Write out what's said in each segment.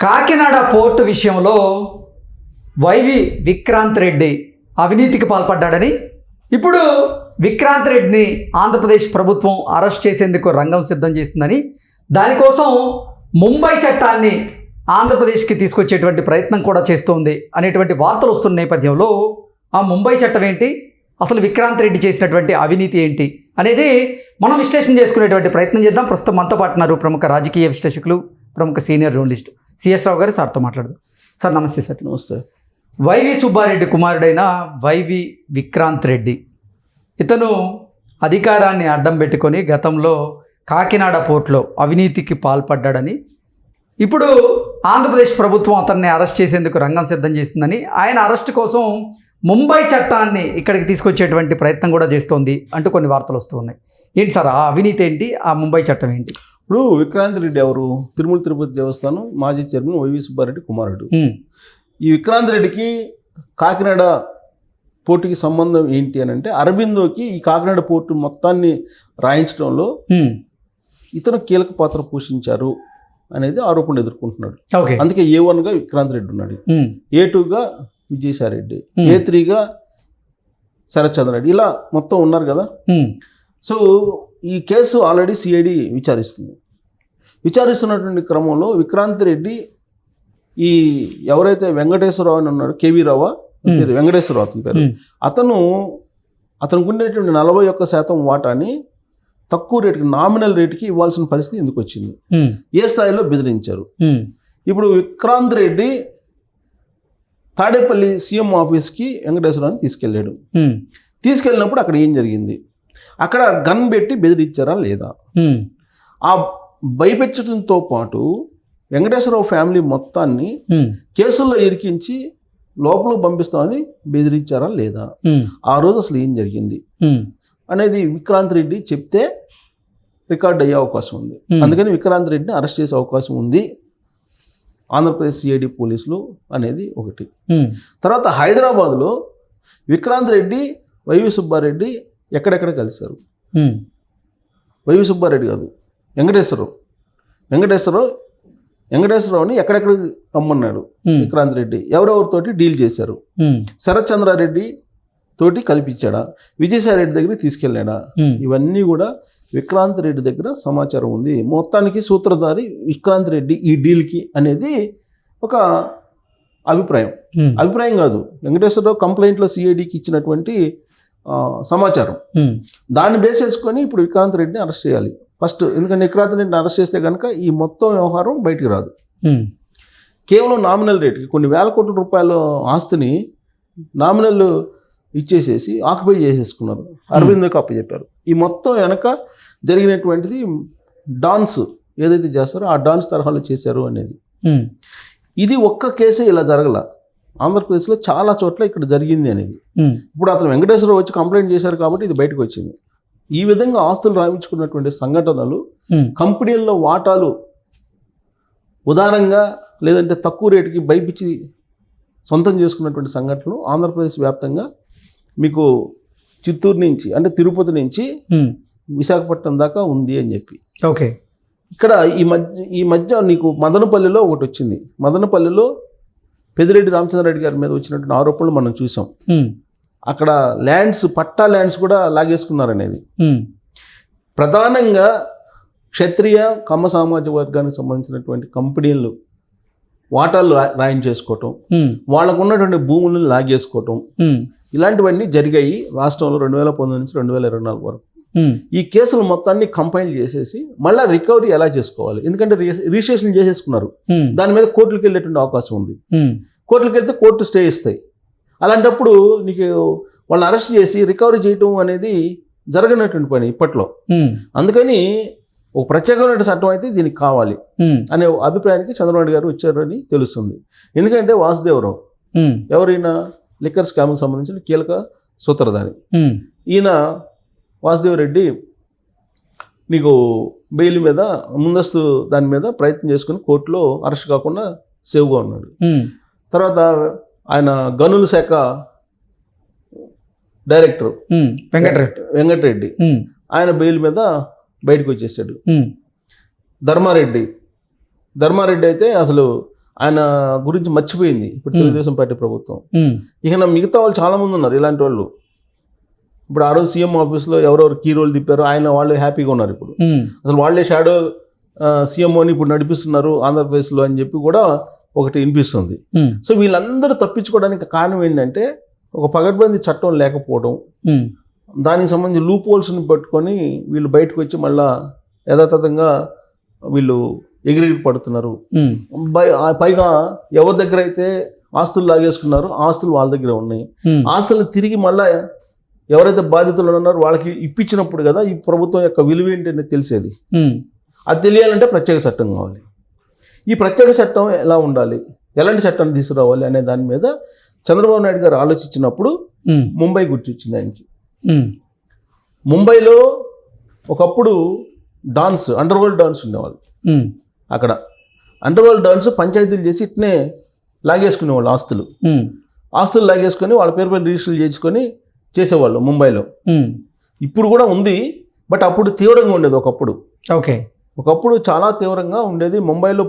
Kakinada port విషయంలో YV Vikrant Reddy అవినీతికి పాల్పడ్డాడని ఇప్పుడు విక్రాంత్ రెడ్డిని ఆంధ్రప్రదేశ్ ప్రభుత్వం అరెస్ట్ చేసేందుకు రంగం సిద్ధం చేస్తుందని, దానికోసం ముంబై చట్టాన్ని ఆంధ్రప్రదేశ్కి తీసుకొచ్చేటువంటి ప్రయత్నం కూడా చేస్తోంది అనేటువంటి వార్తలు వస్తున్న నేపథ్యంలో ఆ ముంబై చట్టం ఏంటి, అసలు విక్రాంత్ రెడ్డి చేసినటువంటి అవినీతి ఏంటి అనేది మనం విశ్లేషణ చేసుకునేటువంటి ప్రయత్నం చేద్దాం. ప్రస్తుతం మనతో పాటు ఉన్నారు ప్రముఖ రాజకీయ విశ్లేషకులు, ప్రముఖ సీనియర్ జర్నలిస్ట్ సిఎస్ రావు గారు. సార్తో మాట్లాడదాం. సార్ నమస్తే. సార్ నమస్తే. వైవి సుబ్బారెడ్డి కుమారుడైన వైవి విక్రాంత్ రెడ్డి, ఇతను అధికారాన్ని అడ్డం పెట్టుకొని గతంలో కాకినాడ పోర్టులో అవినీతికి పాల్పడ్డాడని, ఇప్పుడు ఆంధ్రప్రదేశ్ ప్రభుత్వం అతన్ని అరెస్ట్ చేసేందుకు రంగం సిద్ధం చేస్తుందని, ఆయన అరెస్ట్ కోసం ముంబై చట్టాన్ని ఇక్కడికి తీసుకొచ్చేటువంటి ప్రయత్నం కూడా చేస్తోంది అంటూ కొన్ని వార్తలు వస్తూ ఉన్నాయి. ఏంటి సార్ ఆ అవినీతి ఏంటి, ఆ ముంబై చట్టం ఏంటి? ఇప్పుడు విక్రాంత్ రెడ్డి ఎవరు? తిరుమల తిరుపతి దేవస్థానం మాజీ చైర్మన్ వైవి సుబ్బారెడ్డి కుమారుడు. ఈ విక్రాంత్ రెడ్డికి కాకినాడ పోర్టుకి సంబంధం ఏంటి అని అంటే, అరబిందోకి ఈ కాకినాడ పోర్టు మొత్తాన్ని రాయించడంలో ఇతను కీలక పాత్ర పోషించారు అనేది ఆరోపణ ఎదుర్కొంటున్నాడు. అందుకే A1గా విక్రాంత్ రెడ్డి ఉన్నాడు, A2గా విజయసాయిరెడ్డి, A3గా శరత్చంద్ర రెడ్డి, ఇలా మొత్తం ఉన్నారు కదా. సో ఈ కేసు ఆల్రెడీ సిఐడి విచారిస్తున్నటువంటి క్రమంలో విక్రాంత్ రెడ్డి ఈ ఎవరైతే వెంకటేశ్వరరావు అని ఉన్నాడు, కేవీ రావా పేరు, వెంకటేశ్వరరావు అతని పేరు, అతనికి ఉండేటువంటి 41% వాటాని తక్కువ రేటుకి, నామినల్ రేటుకి ఇవ్వాల్సిన పరిస్థితి ఎందుకు వచ్చింది, ఏ స్థాయిలో బెదిరించారు. ఇప్పుడు విక్రాంత్ రెడ్డి తాడేపల్లి సీఎం ఆఫీస్కి వెంకటేశ్వరరావుని తీసుకెళ్ళినప్పుడు అక్కడ ఏం జరిగింది, అక్కడ గన్ పెట్టి బెదిరించారా లేదా, ఆ భయపెట్టడంతో పాటు వెంకటేశ్వరరావు ఫ్యామిలీ మొత్తాన్ని కేసుల్లో ఇరికించి లోపలికి పంపిస్తామని బెదిరించారా లేదా, ఆ రోజు అసలు ఏం జరిగింది అనేది విక్రాంత్ రెడ్డి చెప్తే రికార్డ్ అయ్యే అవకాశం ఉంది. అందుకని విక్రాంత్ రెడ్డిని అరెస్ట్ చేసే అవకాశం ఉంది ఆంధ్రప్రదేశ్ సిఐడి పోలీసులు అనేది ఒకటి. తర్వాత హైదరాబాద్లో విక్రాంత్ రెడ్డి వైవి సుబ్బారెడ్డి ఎక్కడెక్కడ కలిశారు, వైవి సుబ్బారెడ్డి కాదు వెంకటేశ్వరరావుని ఎక్కడెక్కడ రమ్మన్నాడు విక్రాంత్ రెడ్డి, ఎవరెవరితోటి డీల్ చేశారు, శరత్చంద్రారెడ్డి తోటి కల్పించాడా, విజయసాయిరెడ్డి దగ్గరికి తీసుకెళ్ళాడా, ఇవన్నీ కూడా విక్రాంత్ రెడ్డి దగ్గర సమాచారం ఉంది. మొత్తానికి సూత్రధారి విక్రాంత్ రెడ్డి ఈ డీల్కి అనేది ఒక అభిప్రాయం కాదు, వెంకటేశ్వరరావు కంప్లైంట్లో సిఐడికి ఇచ్చినటువంటి సమాచారం. దాన్ని బేస్ చేసుకొని ఇప్పుడు విక్రాంత్ రెడ్డిని అరెస్ట్ చేయాలి ఫస్ట్. ఎందుకంటే విక్రాంత్ రెడ్డిని అరెస్ట్ చేస్తే కనుక ఈ మొత్తం వ్యవహారం బయటికి రాదు. కేవలం నామినల్ రేట్కి కొన్ని వేల కోట్ల రూపాయల ఆస్తిని నామినల్ ఇచ్చేసేసి ఆక్యుపై చేసేసుకున్నారు, అరవింద్కి అప్పచెప్పారు. ఈ మొత్తం వెనక జరిగినటువంటిది డాన్స్ ఏదైతే చేస్తారో ఆ డాన్స్ తరహాలో చేశారు అనేది. ఇది ఒక్క కేసే ఇలా జరగల, ఆంధ్రప్రదేశ్లో చాలా చోట్ల ఇక్కడ జరిగింది అనేది. ఇప్పుడు అతను వెంకటేశ్వరరావు వచ్చి కంప్లైంట్ చేశారు కాబట్టి ఇది బయటకు వచ్చింది. ఈ విధంగా ఆస్తులు రాయించుకున్నటువంటి సంఘటనలు, కంపెనీల్లో వాటాలు ఉదారంగా లేదంటే తక్కువ రేటుకి భయపిచ్చి సొంతం చేసుకున్నటువంటి సంఘటనలు ఆంధ్రప్రదేశ్ వ్యాప్తంగా మీకు చిత్తూరు నుంచి అంటే తిరుపతి నుంచి విశాఖపట్నం దాకా ఉంది అని చెప్పి. ఇక్కడ ఈ మధ్య నీకు మదనపల్లిలో ఒకటి వచ్చింది. మదనపల్లిలో పెద్దిరెడ్డి రామచంద్రారెడ్డి గారి మీద వచ్చినటువంటి ఆరోపణలు మనం చూసాం. అక్కడ పట్టా ల్యాండ్స్ కూడా లాగేసుకున్నారనేది. ప్రధానంగా క్షత్రియ కమ్మ సామాజిక వర్గానికి సంబంధించినటువంటి కంపెనీలు వాటాలు రాయించేసుకోవటం, వాళ్ళకు ఉన్నటువంటి భూములను లాగేసుకోవటం, ఇలాంటివన్నీ జరిగాయి రాష్ట్రంలో 2019 నుంచి 2024 వరకు. ఈ కేసులు మొత్తాన్ని కంపైల్ చేసేసి మళ్ళీ రికవరీ ఎలా చేసుకోవాలి, ఎందుకంటే రిజిస్ట్రేషన్ చేసేసుకున్నారు, దాని మీద కోర్టులకు వెళ్ళేటువంటి అవకాశం ఉంది. కోర్టులకు వెళ్తే కోర్టు స్టే ఇస్తాయి. అలాంటప్పుడు నీకు వాళ్ళని అరెస్ట్ చేసి రికవరీ చేయటం అనేది జరగనటువంటి పని ఇప్పట్లో. అందుకని ఒక ప్రత్యేకమైన చట్టం అయితే దీనికి కావాలి అనే అభిప్రాయానికి చంద్రబాబు గారు వచ్చారని తెలుస్తుంది. ఎందుకంటే వాసుదేవరావు ఎవరైనా లిక్కర్ స్కామ్కి సంబంధించిన కీలక సూత్రధారి. ఈయన వాసుదేవరెడ్డి నీకు బెయిల్ మీద ముందస్తు దాని మీద ప్రయత్నం చేసుకుని కోర్టులో అరెస్ట్ కాకుండా సేవ్గా ఉన్నాడు. తర్వాత ఆయన గనుల శాఖ డైరెక్టర్ వెంకటరెడ్డి ఆయన బెయిల్ మీద బయటకు వచ్చేసాడు. ధర్మారెడ్డి అయితే అసలు ఆయన గురించి మర్చిపోయింది ఇప్పుడు తెలుగుదేశం పార్టీ ప్రభుత్వం. ఇక మిగతా వాళ్ళు చాలా మంది ఉన్నారు ఇలాంటి వాళ్ళు. ఇప్పుడు ఆ రోజు సీఎం ఆఫీస్లో ఎవరెవరు కీ రోల్ తిప్పారో వాళ్ళు హ్యాపీగా ఉన్నారు. ఇప్పుడు అసలు వాళ్ళే షాడో సీఎం అని ఇప్పుడు నడిపిస్తున్నారు ఆంధ్రప్రదేశ్లో అని చెప్పి కూడా ఒకటి వినిపిస్తుంది. సో వీళ్ళందరూ తప్పించుకోవడానికి కారణం ఏంటంటే ఒక పగడ్బందీ చట్టం లేకపోవడం, దానికి సంబంధించి లూప్ హోల్స్ని పట్టుకొని వీళ్ళు బయటకు వచ్చి మళ్ళా యథాతథంగా వీళ్ళు ఎగిరి పడుతున్నారు. పైగా ఎవరి దగ్గర అయితే ఆస్తులు లాగేసుకున్నారో ఆస్తులు వాళ్ళ దగ్గర ఉన్నాయి. ఆస్తులను తిరిగి మళ్ళా ఎవరైతే బాధితులు ఉన్నారో వాళ్ళకి ఇప్పించినప్పుడు కదా ఈ ప్రభుత్వం యొక్క విలువ ఏంటనే తెలిసేది. అది తెలియాలంటే ప్రత్యేక చట్టం కావాలి. ఈ ప్రత్యేక చట్టం ఎలా ఉండాలి, ఎలాంటి చట్టాన్ని తీసుకురావాలి అనే దాని మీద చంద్రబాబు నాయుడు గారు ఆలోచించినప్పుడు ముంబై గుర్తొచ్చింది ఆయనకి. ముంబైలో ఒకప్పుడు అండర్ వరల్డ్ డాన్స్ ఉండేవాళ్ళు. అక్కడ అండర్ వరల్డ్ డాన్స్ పంచాయతీలు చేసి ఇట్నే లాగేసుకునేవాళ్ళు ఆస్తులు లాగేసుకొని వాళ్ళ పేరు పైన రిజిస్టర్లు చేసుకొని చేసేవాళ్ళు ముంబైలో. ఇప్పుడు కూడా ఉంది, బట్ అప్పుడు తీవ్రంగా ఉండేది. ఒకప్పుడు చాలా తీవ్రంగా ఉండేది ముంబైలో.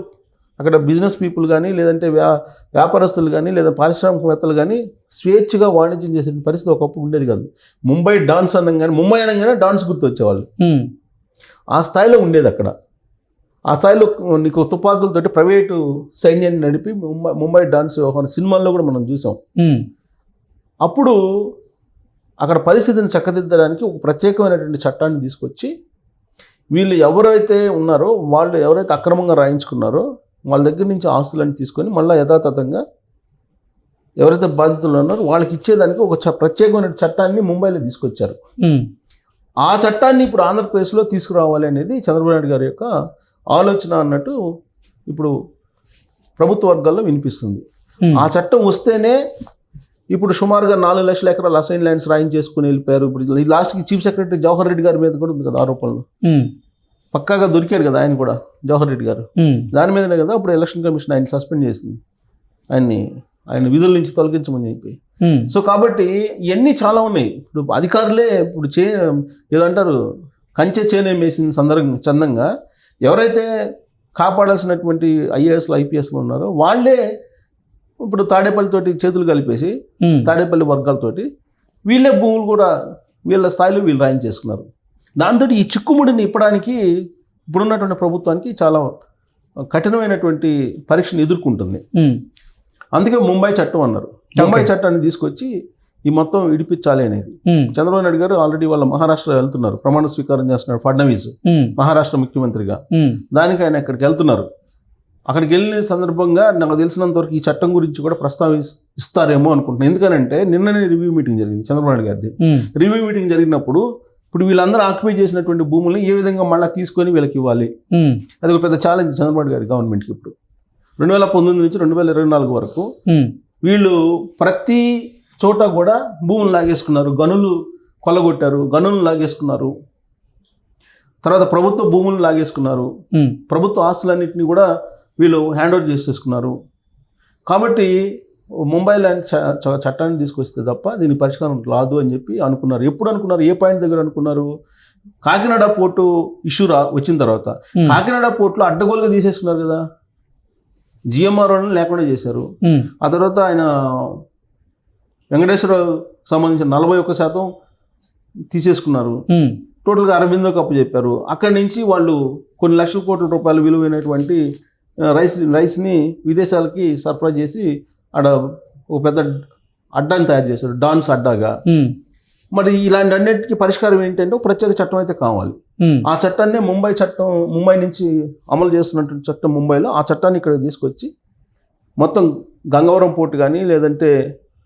అక్కడ బిజినెస్ పీపుల్ కానీ లేదంటే వ్యాపారస్తులు కానీ లేదా పారిశ్రామికవేత్తలు కానీ స్వేచ్ఛగా వాణిజ్యం చేసే పరిస్థితి ఒకప్పుడు ఉండేది కాదు. ముంబై అనగానే డాన్స్ గుర్తొచ్చేవాళ్ళు. ఆ స్థాయిలో ఉండేది అక్కడ. ఆ స్థాయిలో నీకు తుపాకులతోటి ప్రైవేటు సైన్యాన్ని నడిపి ముంబై డాన్స్ సినిమాల్లో కూడా మనం చూసాం. అప్పుడు అక్కడ పరిస్థితిని చక్కదిద్దడానికి ఒక ప్రత్యేకమైనటువంటి చట్టాన్ని తీసుకొచ్చి వీళ్ళు ఎవరైతే ఉన్నారో వాళ్ళు ఎవరైతే అక్రమంగా రాయించుకున్నారో వాళ్ళ దగ్గర నుంచి ఆస్తులను తీసుకొని మళ్ళీ యథాతథంగా ఎవరైతే బాధితులు ఉన్నారో వాళ్ళకి ఇచ్చేదానికి ఒక ప్రత్యేకమైన చట్టాన్ని ముంబైలో తీసుకొచ్చారు. ఆ చట్టాన్ని ఇప్పుడు ఆంధ్రప్రదేశ్లో తీసుకురావాలి అనేది చంద్రబాబు నాయుడు గారి యొక్క ఆలోచన అన్నట్టు ఇప్పుడు ప్రభుత్వ వర్గాల్లో వినిపిస్తుంది. ఆ చట్టం వస్తేనే ఇప్పుడు సుమారుగా 4 లక్షల ఎకరాలు అసైన్ ల్యాండ్స్ రాయించేసుకుని వెళ్ళిపోయారు. ఇప్పుడు లాస్ట్కి చీఫ్ సెక్రటరీ జవహర్ రెడ్డి గారి మీద కూడా ఉంది కదా ఆరోపణలు. పక్కాగా దొరికాడు కదా ఆయన కూడా, జవహర్ రెడ్డి గారు. దాని మీదనే కదా ఇప్పుడు ఎలక్షన్ కమిషన్ ఆయన సస్పెండ్ చేసింది, ఆయన విధుల నుంచి తొలగించమని చెప్పి. సో కాబట్టి ఇవన్నీ చాలా ఉన్నాయి. ఇప్పుడు అధికారులే ఇప్పుడు ఏదంటారు కంచె చేనే వేసిన చందంగా ఎవరైతే కాపాడాల్సినటువంటి ఐఏఎస్లు ఐపీఎస్లు ఉన్నారో వాళ్ళే ఇప్పుడు తాడేపల్లితోటి చేతులు కలిపేసి తాడేపల్లి వర్గాలతోటి వీళ్ళే భూములు కూడా వీళ్ళ స్థాయిలో వీళ్ళు రాయించేసుకున్నారు. దాంతో ఈ చిక్కుముడిని ఇప్పడానికి ఇప్పుడున్నటువంటి ప్రభుత్వానికి చాలా కఠినమైనటువంటి పరీక్షను ఎదుర్కొంటుంది. అందుకే ముంబై చట్టం అన్నారు. ముంబై చట్టాన్ని తీసుకొచ్చి ఈ మొత్తం ఇడిపించాలి అనేది. చంద్రబాబు నాయుడు గారు ఆల్రెడీ వాళ్ళ మహారాష్ట్ర వెళ్తున్నారు, ప్రమాణ స్వీకారం చేస్తున్నారు ఫడ్నవీస్ మహారాష్ట్ర ముఖ్యమంత్రిగా. దానికి ఆయన అక్కడికి వెళ్తున్నారు. అక్కడికి వెళ్ళిన సందర్భంగా నాకు తెలిసినంత వరకు ఈ చట్టం గురించి కూడా ప్రస్తావిస్తారేమో అనుకుంటున్నాను. ఎందుకనంటే నిన్ననే రివ్యూ మీటింగ్ జరిగింది చంద్రబాబు నాయుడు గారిది. రివ్యూ మీటింగ్ జరిగినప్పుడు ఇప్పుడు వీళ్ళందరూ ఆక్యుపై చేసినటువంటి భూముల్ని ఏ విధంగా మళ్ళీ తీసుకొని వీళ్ళకి ఇవ్వాలి, అది ఒక పెద్ద ఛాలెంజ్ చంద్రబాబు గారి గవర్నమెంట్కి. ఇప్పుడు 2019 నుంచి 2024 వరకు వీళ్ళు ప్రతి చోట కూడా భూములు లాగేసుకున్నారు, గనులు కొల్లగొట్టారు, గనులు లాగేసుకున్నారు, తర్వాత ప్రభుత్వ భూములు లాగేసుకున్నారు, ప్రభుత్వ ఆస్తులన్నింటినీ కూడా వీళ్ళు హ్యాండ్ ఓవర్ చేసేసుకున్నారు. కాబట్టి ముంబై ల్యాండ్ చట్టాన్ని తీసుకొస్తే తప్ప దీని పరిష్కారం రాదు అని చెప్పి అనుకున్నారు. ఎప్పుడు అనుకున్నారు, ఏ పాయింట్ దగ్గర అనుకున్నారు? కాకినాడ పోర్టు ఇష్యూ వచ్చిన తర్వాత కాకినాడ పోర్టులో అడ్డగోలుగా తీసేసుకున్నారు కదా, జిఎంఆర్ లేకుండా చేశారు. ఆ తర్వాత ఆయన వెంకటేశ్వరరావు సంబంధించిన 41% తీసేసుకున్నారు. టోటల్గా అరవిందోకి అప్పు చెప్పారు. అక్కడి నుంచి వాళ్ళు కొన్ని లక్షల కోట్ల రూపాయలు విలువైనటువంటి రైస్ని విదేశాలకి సరఫరా చేసి ఆడ ఒక పెద్ద అడ్డాన్ని తయారు చేశారు, డాన్స్ అడ్డాగా. మరి ఇలాంటి అన్నిటికీ పరిష్కారం ఏంటంటే ఒక ప్రత్యేక చట్టం అయితే కావాలి. ఆ చట్టాన్నే ముంబై నుంచి అమలు చేస్తున్నటువంటి చట్టం ముంబైలో, ఆ చట్టాన్ని ఇక్కడ తీసుకొచ్చి మొత్తం గంగవరం పోర్టు కానీ లేదంటే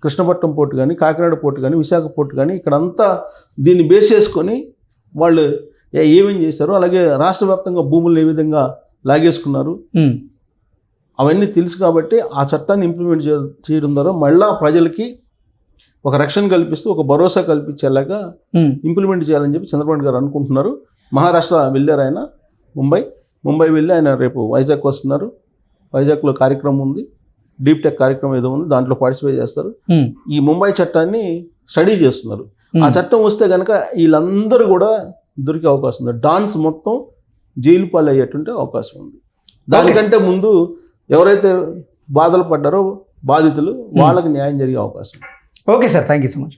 కృష్ణపట్నం పోర్టు కానీ కాకినాడ పోర్టు కానీ విశాఖ పోర్టు కానీ ఇక్కడంతా దీన్ని బేస్ చేసుకొని వాళ్ళు ఏమేం చేశారు, అలాగే రాష్ట్ర వ్యాప్తంగా భూములను ఏ విధంగా లాగేసుకున్నారు అవన్నీ తెలుసు. కాబట్టి ఆ చట్టాన్ని ఇంప్లిమెంట్ చేయడం ద్వారా మళ్ళా ప్రజలకి ఒక రక్షణ కల్పిస్తూ ఒక భరోసా కల్పించేలాగా ఇంప్లిమెంట్ చేయాలని చెప్పి చంద్రబాబు గారు అనుకుంటున్నారు. మహారాష్ట్ర వెళ్ళారు ఆయన, ముంబై వెళ్ళి ఆయన రేపు వైజాగ్ వస్తున్నారు. వైజాగ్లో కార్యక్రమం ఉంది, డీప్ టెక్ కార్యక్రమం ఏదో ఉంది, దాంట్లో పార్టిసిపేట్ చేస్తారు. ఈ ముంబై చట్టాన్ని స్టడీ చేస్తున్నారు. ఆ చట్టం వస్తే కనుక వీళ్ళందరూ కూడా దొరికే అవకాశం ఉంది. డాన్స్ మొత్తం జైలు పాలు అయ్యేటువంటి అవకాశం ఉంది. దానికంటే ముందు ఎవరైతే బాధలు పడ్డారో బాధితులు వాళ్ళకి న్యాయం జరిగే అవకాశం. Okay sir, thank you so much.